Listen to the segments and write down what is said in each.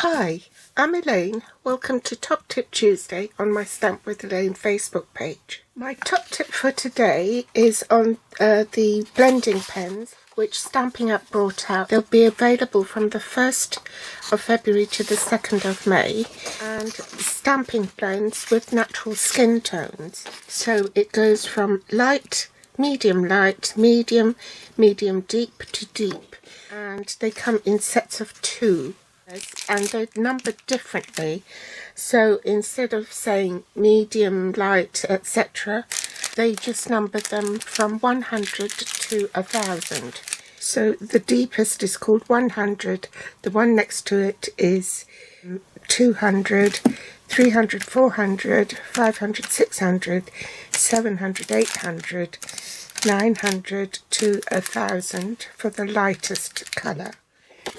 Hi, I'm Elaine. Welcome to Top Tip Tuesday on my Stamp with Elaine Facebook page. My top tip for today is on the blending pens which Stampin' Up brought out. They'll be available from the 1st of February to the 2nd of May, and stamping blends with natural skin tones. So it goes from light, medium, medium deep to deep, and they come in sets of 2. And they're numbered differently, so instead of saying medium, light, etc., they just number them from 100 to 1000. So the deepest is called 100, the one next to it is 200, 300, 400, 500, 600, 700, 800, 900 to 1000 for the lightest colour.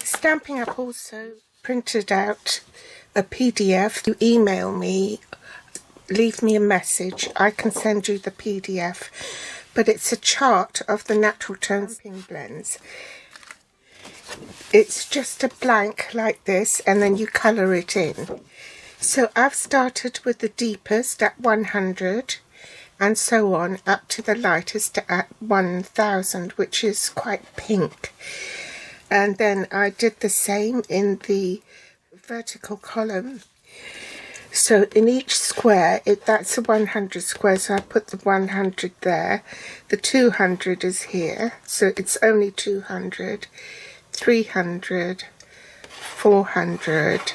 Stampin' Up also printed out a PDF. You email me, leave me a message, I can send you the PDF, but it's a chart of the natural tone stamping blends. It's just a blank like this, and then you colour it in. So I've started with the deepest at 100 and so on up to the lightest at 1000, which is quite pink. And then I did the same in the vertical column. So in each square, that's a 100 square, so I put the 100 there. The 200 is here, so it's only 200, 300, 400,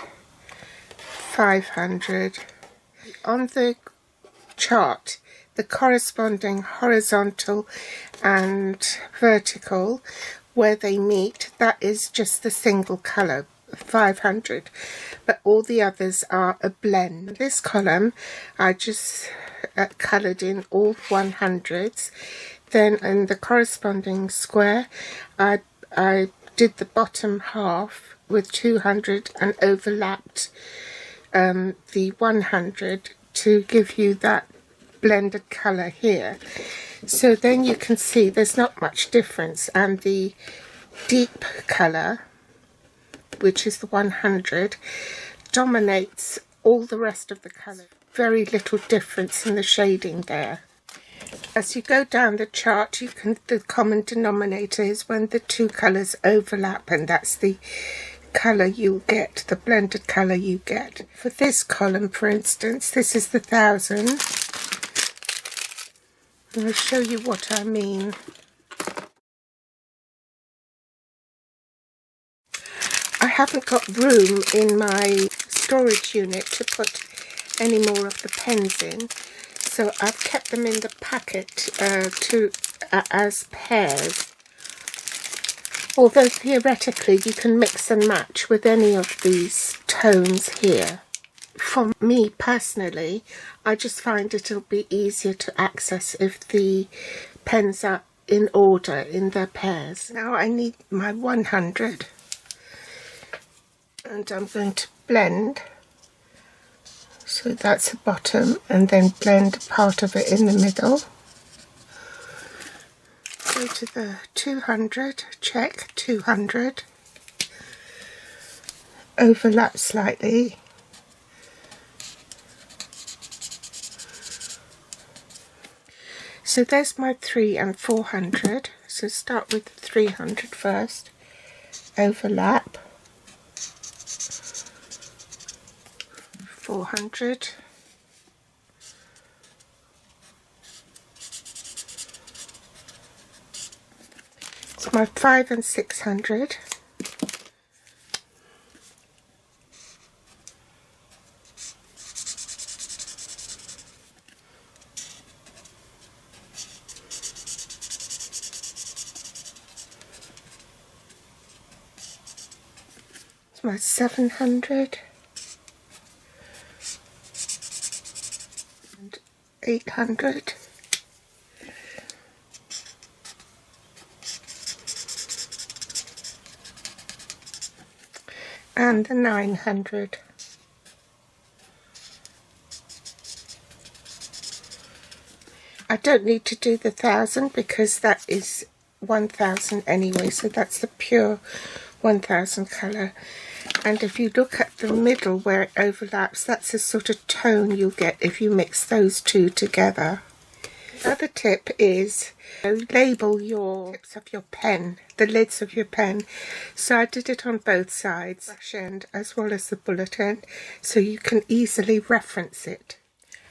500. On the chart, the corresponding horizontal and vertical, where they meet, that is just the single colour, 500, but all the others are a blend. This column I just coloured in all 100s. Then in the corresponding square I did the bottom half with 200 and overlapped the 100 to give you that blended colour here. So then you can see there's not much difference, and the deep colour, which is the 100, dominates all the rest of the colour. Very little difference in the shading there. As you go down the chart, the common denominator is when the two colours overlap, and that's the colour you'll get, the blended colour you get. For this column, for instance, this is the 1000. I'll show you what I mean. I haven't got room in my storage unit to put any more of the pens in, so I've kept them in the packet as pairs. Although theoretically you can mix and match with any of these tones here. For me personally, I just find it'll be easier to access if the pens are in order in their pairs. Now I need my 100, and I'm going to blend. So that's the bottom, and then blend part of it in the middle. Go to the 200, check 200, overlap slightly. So there's my 3 and 400, so start with 300 first, overlap, 400, so my 5 and 600, my 700 and 800, and the 900. I don't need to do the 1000 because that is 1000 anyway, so that's the pure 1000 colour. And if you look at the middle where it overlaps, that's the sort of tone you'll get if you mix those two together. Another tip is label your tips of your pen, the lids of your pen. So I did it on both sides, brush end as well as the bullet end, so you can easily reference it.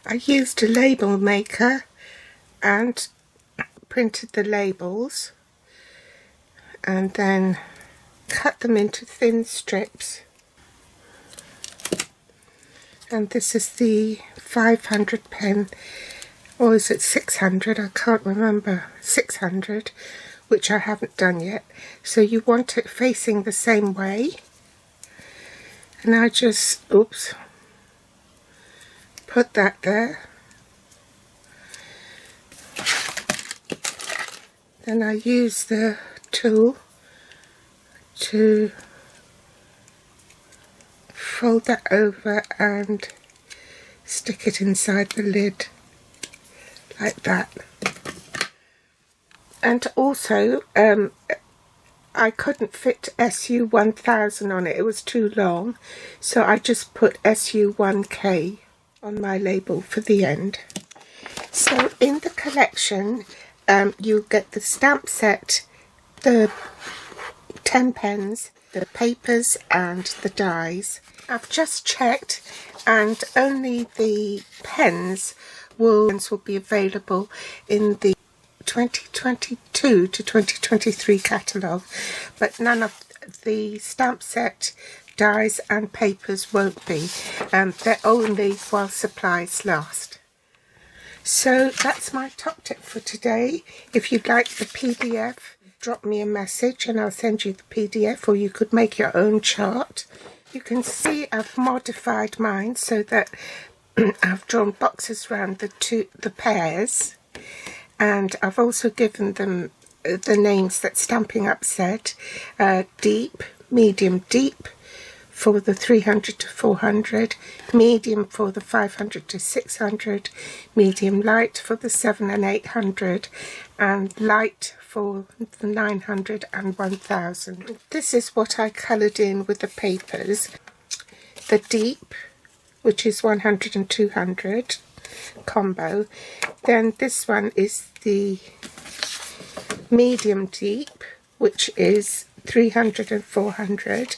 I used a label maker and printed the labels and then cut them into thin strips. And this is the 500 pen, or is it 600? I can't remember. 600, which I haven't done yet. So you want it facing the same way. And I just, oops, put that there. Then I use the tool to fold that over and stick it inside the lid like that. And also I couldn't fit SU 1000 on it, it was too long, so I just put SU 1K on my label for the end. So in the collection you get the stamp set, the 10 pens, the papers and the dies. I've just checked and only the pens will be available in the 2022 to 2023 catalogue, but none of the stamp set, dies and papers won't be. They're only while supplies last. So that's my top tip for today. If you'd like the PDF, drop me a message and I'll send you the PDF, or you could make your own chart. You can see I've modified mine so that I've drawn boxes around the pairs, and I've also given them the names that Stampin' Up said. Deep, medium deep for the 300 to 400, medium for the 500 to 600, medium light for the 700 and 800, and light for the 900 and 1000. This is what I coloured in with the papers. The deep, which is 100 and 200 combo. Then this one is the medium deep, which is 300 and 400.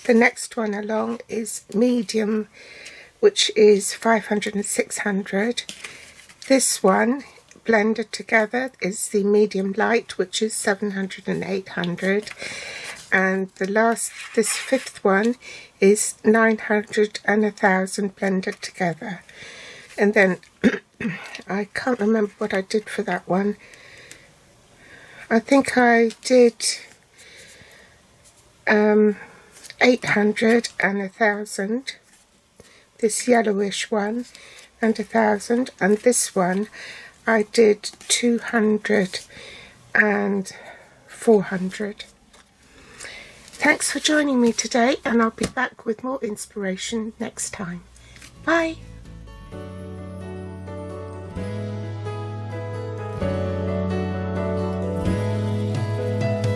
The next one along is medium, which is 500 and 600. This one blended together is the medium light, which is 700 and 800. And this fifth one is 900 and 1000 blended together. And then I can't remember what I did for that one. I think I did 800 and 1000, this yellowish one, and 1000, and this one I did 200 and 400. Thanks for joining me today, and I'll be back with more inspiration next time. Bye!